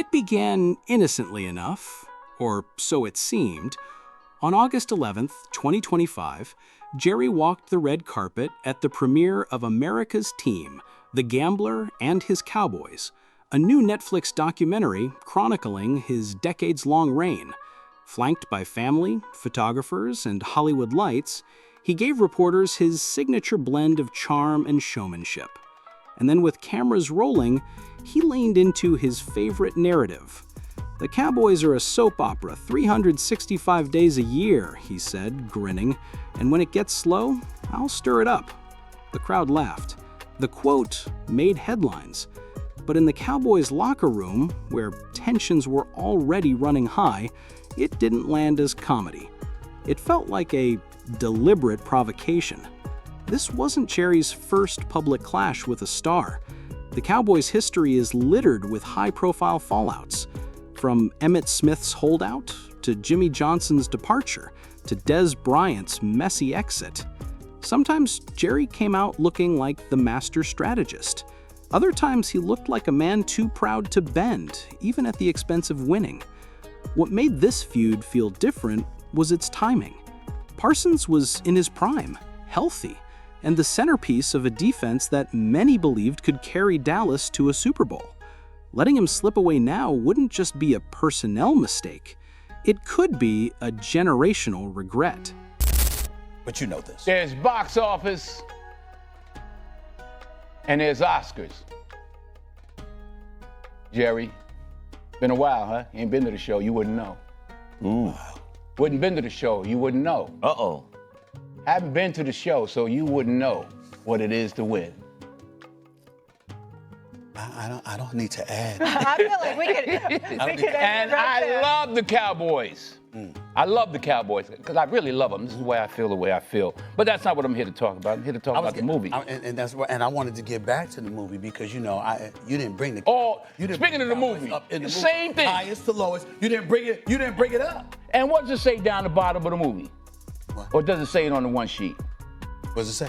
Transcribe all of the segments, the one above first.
It began innocently enough, or so it seemed. On August 11th, 2025, Jerry walked the red carpet at the premiere of America's Team, The Gambler and His Cowboys, a new Netflix documentary chronicling his decades-long reign. Flanked by family, photographers, and Hollywood lights, he gave reporters his signature blend of charm and showmanship. And then with cameras rolling, he leaned into his favorite narrative. "The Cowboys are a soap opera 365 days a year," he said, grinning, "and when it gets slow, I'll stir it up." The crowd laughed. The quote made headlines. But in the Cowboys' locker room, where tensions were already running high, it didn't land as comedy. It felt like a deliberate provocation. This wasn't Jerry's first public clash with a star. The Cowboys' history is littered with high-profile fallouts. From Emmitt Smith's holdout, to Jimmy Johnson's departure, to Des Bryant's messy exit. Sometimes Jerry came out looking like the master strategist. Other times he looked like a man too proud to bend, even at the expense of winning. What made this feud feel different was its timing. Parsons was in his prime, healthy, and the centerpiece of a defense that many believed could carry Dallas to a Super Bowl. Letting him slip away now wouldn't just be a personnel mistake. It could be a generational regret. But you know this. There's box office and there's Oscars. Jerry, been a while, huh? You ain't been to the show, you wouldn't know. Ooh. Wouldn't been to the show, you wouldn't know. Uh-oh. Haven't been to the show, so you wouldn't know what it is to win. I don't need to add. I feel like we could And I love the Cowboys. I love the Cowboys because I really love them. This is the way I feel, the way I feel. But that's not what I'm here to talk about. I'm here to talk about the movie. And I wanted to get back to the movie because you didn't bring the. Oh, you didn't speaking bring of the Cowboys movie, up in the same thing. Highest to lowest. You didn't bring it. You didn't bring it up. And what does it say down the bottom of the movie? What? Or does it say it on the one sheet? What does it say?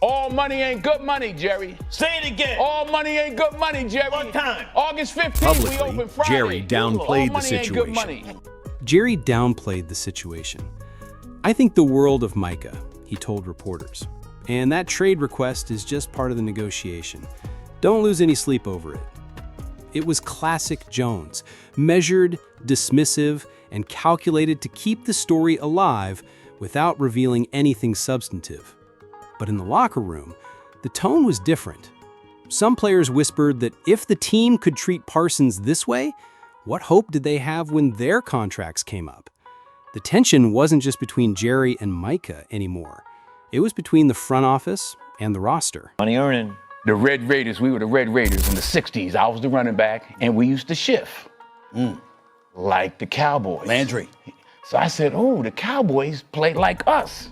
All money ain't good money, Jerry. Say it again. All money ain't good money, Jerry. One time. August 15th, we Publicly, open Friday. Jerry downplayed the All money ain't good situation. money. Jerry downplayed the situation. "I think the world of Micah," he told reporters. "And that trade request is just part of the negotiation. Don't lose any sleep over it." It was classic Jones, measured, dismissive, and calculated to keep the story alive without revealing anything substantive. But in the locker room, the tone was different. Some players whispered that if the team could treat Parsons this way, what hope did they have when their contracts came up? The tension wasn't just between Jerry and Micah anymore. It was between the front office and the roster. Money earning. The Red Raiders, we were the Red Raiders in the 60s. I was the running back, and we used to shift. Like the Cowboys. Landry. So I said, oh, the Cowboys play like us.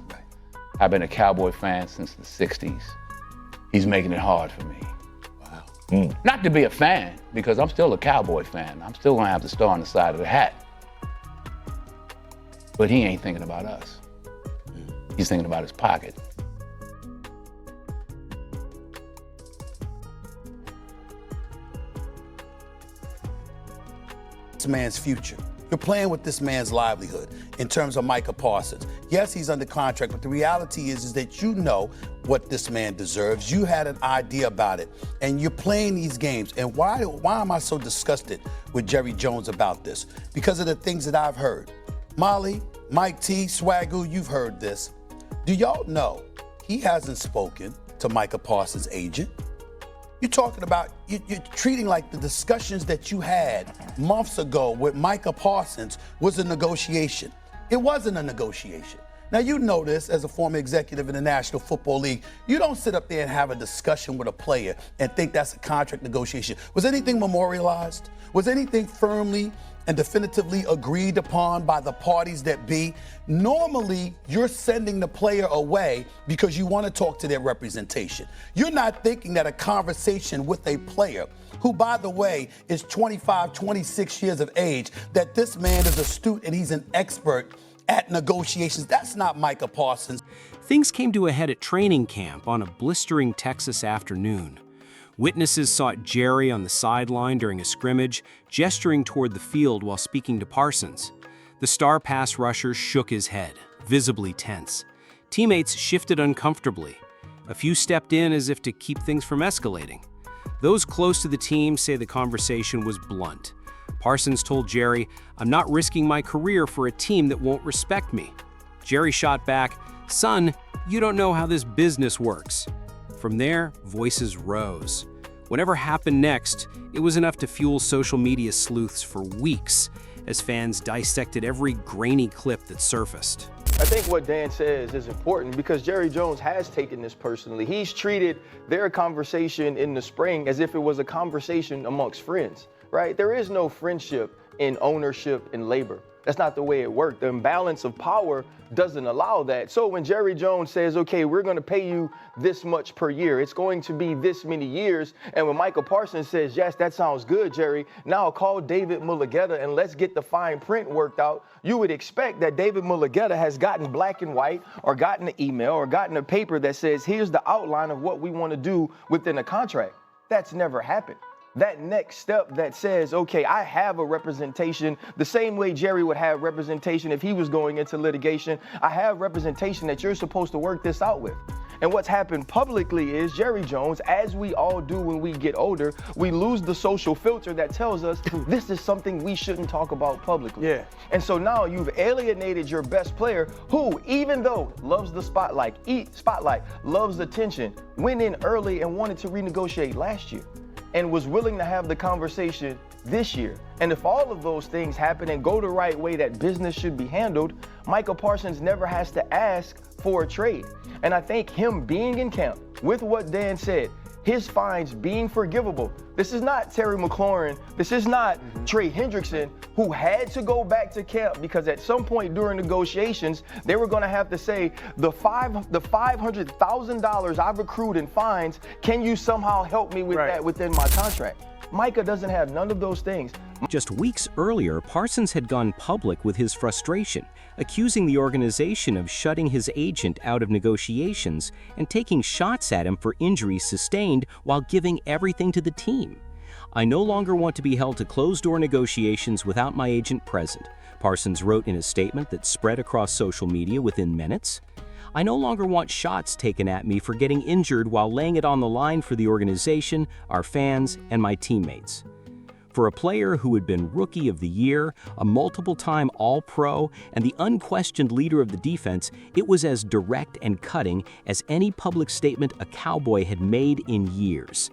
I've been a Cowboy fan since the 60s. He's making it hard for me. Wow. Not to be a fan, because I'm still a Cowboy fan. I'm still gonna have the star on the side of the hat. But he ain't thinking about us. He's thinking about his pocket. This man's future. You're playing with this man's livelihood in terms of Micah Parsons. Yes, he's under contract, but the reality is that you know what this man deserves. You had an idea about it, and you're playing these games. And why am I so disgusted with Jerry Jones about this? Because of the things that I've heard. Molly, Mike T, Swagoo, you've heard this. Do y'all know he hasn't spoken to Micah Parsons' agent? You're talking about, you're treating like the discussions that you had months ago with Micah Parsons was a negotiation. It wasn't a negotiation. Now, you know this as a former executive in the National Football League. You don't sit up there and have a discussion with a player and think that's a contract negotiation. Was anything memorialized? Was anything firmly and definitively agreed upon by the parties that be? Normally, you're sending the player away because you want to talk to their representation. You're not thinking that a conversation with a player who, by the way, is 25, 26 years of age, that this man is astute and he's an expert at negotiations. That's not Micah Parsons. Things came to a head at training camp on a blistering Texas afternoon. Witnesses saw Jerry on the sideline during a scrimmage, gesturing toward the field while speaking to Parsons. The star pass rusher shook his head, visibly tense. Teammates shifted uncomfortably. A few stepped in as if to keep things from escalating. Those close to the team say the conversation was blunt. Parsons told Jerry, "I'm not risking my career for a team that won't respect me." Jerry shot back, "Son, you don't know how this business works." From there, voices rose. Whatever happened next, it was enough to fuel social media sleuths for weeks as fans dissected every grainy clip that surfaced. I think what Dan says is important because Jerry Jones has taken this personally. He's treated their conversation in the spring as if it was a conversation amongst friends, right? There is no friendship in ownership and labor. That's not the way it worked. The imbalance of power doesn't allow that. So when Jerry Jones says, okay, we're going to pay you this much per year, it's going to be this many years. And when Micah Parsons says, yes, that sounds good, Jerry, now call David Mulugeta and let's get the fine print worked out. You would expect that David Mulugeta has gotten black and white or gotten an email or gotten a paper that says, here's the outline of what we want to do within a contract. That's never happened. That next step that says, okay, I have a representation, the same way Jerry would have representation if he was going into litigation. I have representation that you're supposed to work this out with. And what's happened publicly is Jerry Jones, as we all do when we get older, we lose the social filter that tells us this is something we shouldn't talk about publicly. Yeah. And so now you've alienated your best player who, even though loves the spotlight, loves attention, went in early and wanted to renegotiate last year and was willing to have the conversation this year. And if all of those things happen and go the right way that business should be handled, Micah Parsons never has to ask for a trade. And I think him being in camp with what Dan said, his fines being forgivable. This is not Terry McLaurin. This is not Trey Hendrickson, who had to go back to camp because at some point during negotiations, they were going to have to say, the $500,000 I've accrued in fines, can you somehow help me with that within my contract? Micah doesn't have none of those things. Just weeks earlier, Parsons had gone public with his frustration, accusing the organization of shutting his agent out of negotiations and taking shots at him for injuries sustained while giving everything to the team. "I no longer want to be held to closed-door negotiations without my agent present," Parsons wrote in a statement that spread across social media within minutes. "I no longer want shots taken at me for getting injured while laying it on the line for the organization, our fans, and my teammates." For a player who had been Rookie of the Year, a multiple-time All-Pro, and the unquestioned leader of the defense, it was as direct and cutting as any public statement a Cowboy had made in years.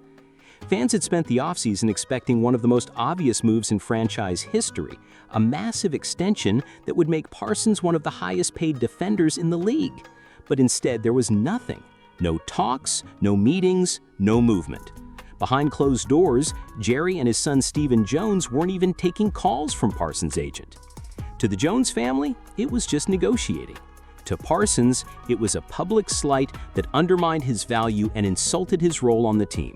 Fans had spent the offseason expecting one of the most obvious moves in franchise history, a massive extension that would make Parsons one of the highest-paid defenders in the league. But instead, there was nothing. No talks, no meetings, no movement. Behind closed doors, Jerry and his son Stephen Jones weren't even taking calls from Parsons' agent. To the Jones family, it was just negotiating. To Parsons, it was a public slight that undermined his value and insulted his role on the team.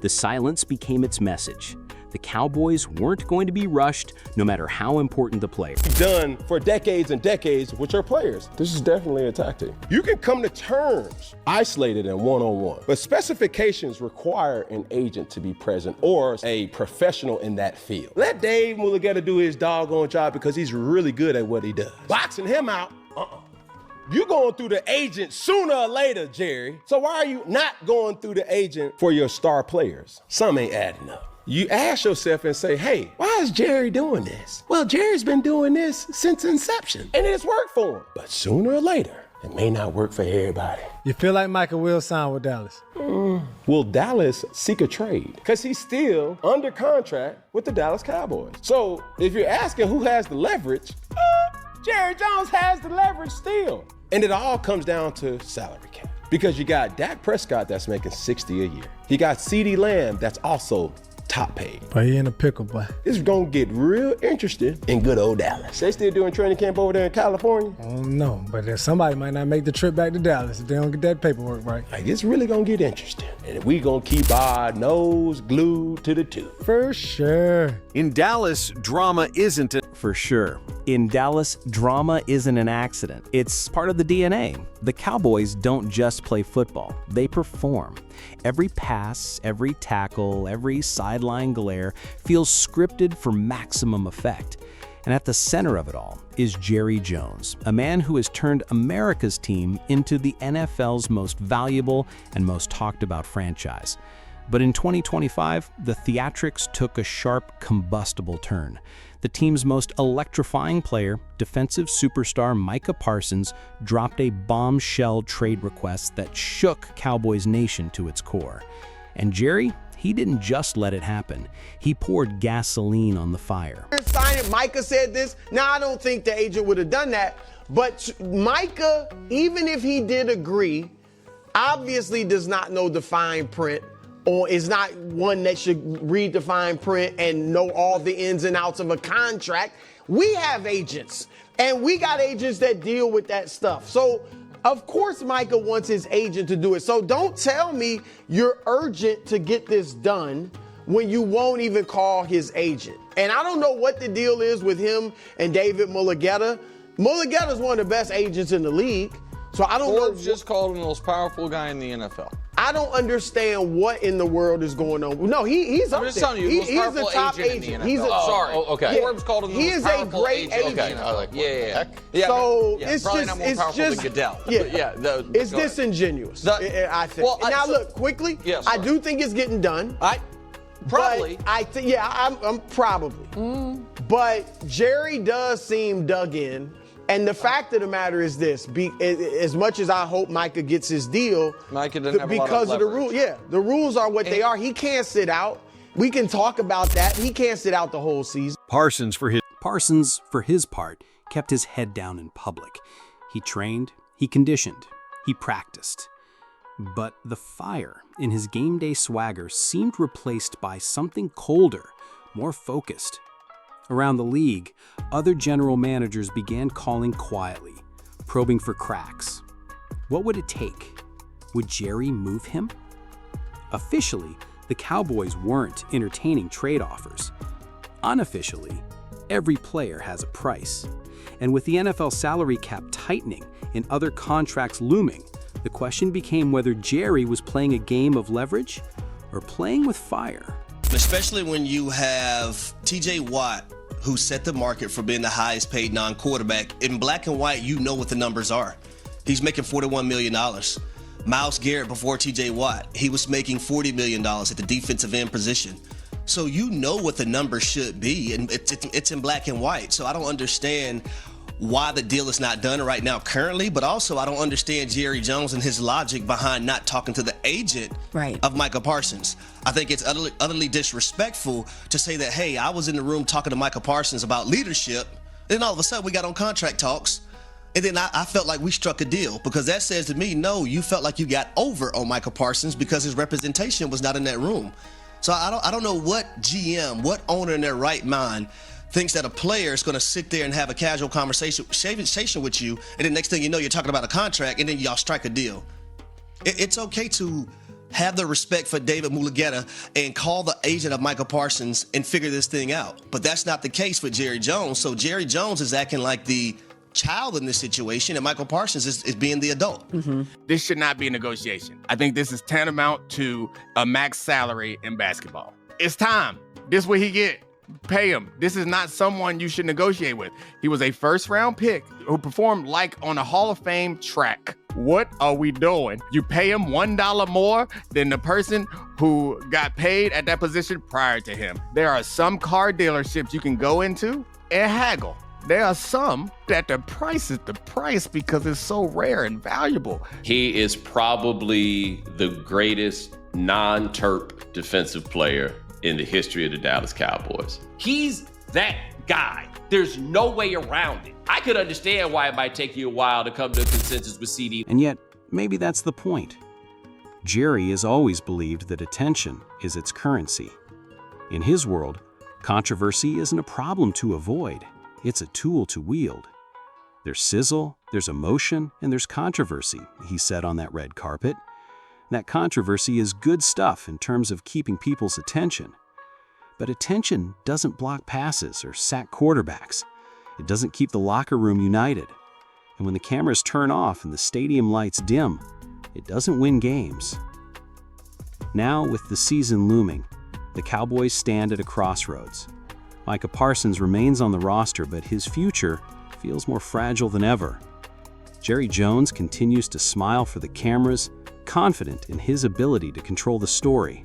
The silence became its message. The Cowboys weren't going to be rushed, no matter how important the player. Done for decades and decades with your players. This is definitely a tactic. You can come to terms isolated and one-on-one, but specifications require an agent to be present or a professional in that field. Let Dave Mulugeta do his doggone job because he's really good at what he does. Boxing him out, You're going through the agent sooner or later, Jerry. So why are you not going through the agent for your star players? Some ain't adding up. You ask yourself and say, hey, why is Jerry doing this? Well, Jerry's been doing this since inception, and it's worked for him. But sooner or later, it may not work for everybody. You feel like Micah will sign with Dallas? Will Dallas seek a trade? Because he's still under contract with the Dallas Cowboys. So if you're asking who has the leverage, Jerry Jones has the leverage still. And it all comes down to salary cap. Because you got Dak Prescott that's making $60 a year. You got CeeDee Lamb that's also top paid. But he in a pickle, boy. It's gonna get real interesting in good old Dallas. They still doing training camp over there in California? I don't know, but somebody might not make the trip back to Dallas if they don't get that paperwork right. Like, it's really gonna get interesting. And we gonna keep our nose glued to the tube. For sure. In Dallas, drama isn't it. For sure. In Dallas, drama isn't an accident. It's part of the DNA. The Cowboys don't just play football, they perform. Every pass, every tackle, every sideline glare feels scripted for maximum effect. And at the center of it all is Jerry Jones, a man who has turned America's team into the NFL's most valuable and most talked about franchise. But in 2025, the theatrics took a sharp, combustible turn. The team's most electrifying player, defensive superstar Micah Parsons, dropped a bombshell trade request that shook Cowboys Nation to its core. And Jerry, he didn't just let it happen. He poured gasoline on the fire. Micah said this. Now, I don't think the agent would have done that, but Micah, even if he did agree, obviously does not know the fine print, or is not one that should read the fine print and know all the ins and outs of a contract. We have agents, and we got agents that deal with that stuff. So, of course, Micah wants his agent to do it. So don't tell me you're urgent to get this done when you won't even call his agent. And I don't know what the deal is with him and David Mulligetta. Mulligetta's one of the best agents in the league. So I don't know. Forbes just called him the most powerful guy in the NFL. I don't understand what in the world is going on. No, he's up there. I'm just telling you, He's the a top agent agent. in the NFL. Sorry. Okay. Forbes called him the most powerful great agent. Okay, I like yeah. So yeah, it's probably just, not more powerful than Goodell. Yeah, it's disingenuous. I think. Well, now look quickly. Yes, I do think it's getting done. Probably. I think, I'm probably. But Jerry does seem dug in. And the fact of the matter is this: as much as I hope Micah gets his deal, Micah doesn't have a lot because of of the rule. Yeah, the rules are what they are. He can't sit out. We can talk about that. He can't sit out the whole season. Parsons, for his part, kept his head down in public. He trained, he conditioned, he practiced. But the fire in his game day swagger seemed replaced by something colder, more focused. Around the league, other general managers began calling quietly, probing for cracks. What would it take? Would Jerry move him? Officially, the Cowboys weren't entertaining trade offers. Unofficially, every player has a price. And with the NFL salary cap tightening and other contracts looming, the question became whether Jerry was playing a game of leverage or playing with fire. Especially when you have T.J. Watt, who set the market for being the highest paid non-quarterback. In black and white, you know what the numbers are. He's making $41 million. Myles Garrett, before T.J. Watt, he was making $40 million at the defensive end position. So you know what the numbers should be, and it's in black and white. So I don't understand why the deal is not done right now currently, but also I don't understand Jerry Jones and his logic behind not talking to the agent of Micah Parsons. I think it's utterly disrespectful to say that, hey, I was in the room talking to Micah Parsons about leadership, and then all of a sudden we got on contract talks, and then I felt like we struck a deal, because that says to me, no, you felt like you got over on Micah Parsons because his representation was not in that room. So I don't know what GM, what owner in their right mind thinks that a player is going to sit there and have a casual conversation with you, and then next thing you know, you're talking about a contract, and then y'all strike a deal. It's okay to have the respect for David Mulligetta and call the agent of Micah Parsons and figure this thing out. But that's not the case with Jerry Jones. So Jerry Jones is acting like the child in this situation, and Michael Parsons is being the adult. This should not be a negotiation. I think this is tantamount to a max salary in basketball. It's time. This what he get. Pay him. This is not someone you should negotiate with. He was a first-round pick who performed like on a Hall of Fame track. What are we doing? You pay him $1 more than the person who got paid at that position prior to him. There are some car dealerships you can go into and haggle. There are some that the price is the price because it's so rare and valuable. He is probably the greatest non-Terp defensive player in the history of the Dallas Cowboys. He's that guy. There's no way around it. I could understand why it might take you a while to come to a consensus with CD. And yet, maybe that's the point. Jerry has always believed that attention is its currency. In his world, controversy isn't a problem to avoid. It's a tool to wield. There's sizzle, there's emotion, and there's controversy, he said on that red carpet. That controversy is good stuff in terms of keeping people's attention. But attention doesn't block passes or sack quarterbacks. It doesn't keep the locker room united. And when the cameras turn off and the stadium lights dim, it doesn't win games. Now, with the season looming, the Cowboys stand at a crossroads. Micah Parsons remains on the roster, but his future feels more fragile than ever. Jerry Jones continues to smile for the cameras, confident in his ability to control the story.